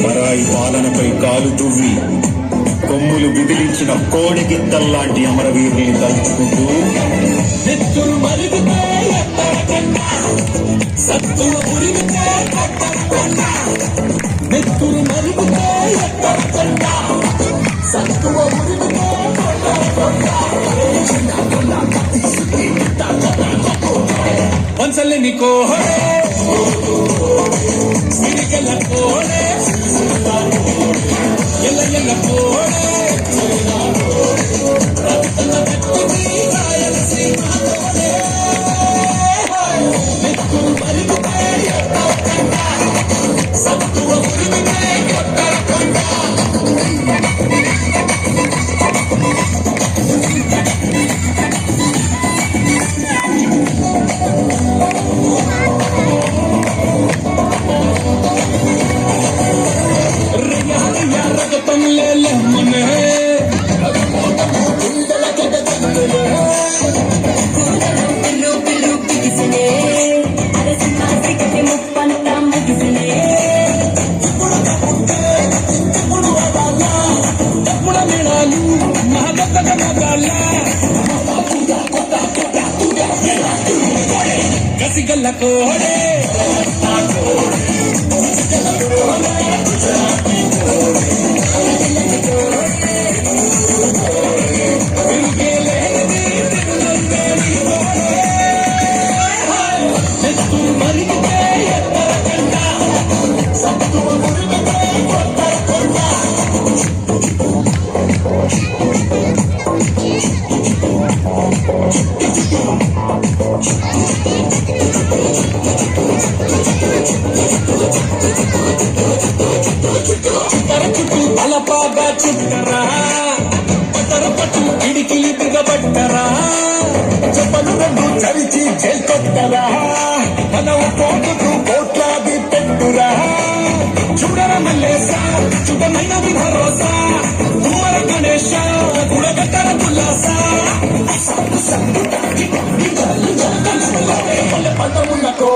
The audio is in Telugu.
పరాయి పాలనపై కాలు దువ్వి కొమ్ములు విదిలించిన కోడిగిత్తల్లాంటి అమరవీరుల్ని తలుచుకుంటూ వంచలేని కోహడే సిరిగల కోహడే ఎల్ల ఎల్ల కోహడే కసిగల్ల కోడే అలపాగా చుట్టరా పట్టు ఇడికిలి దిగబట్టరా చెప్పలు రెండు చరిచి చేకొట్టరా మనం పోటుకు కోట్లాది పెట్టురా చూడరా మల్లేసా చుట్టమైన భరోసా తుమ్మర గణేశ గుడగట్టర గుల్లాసా పదమున్న కో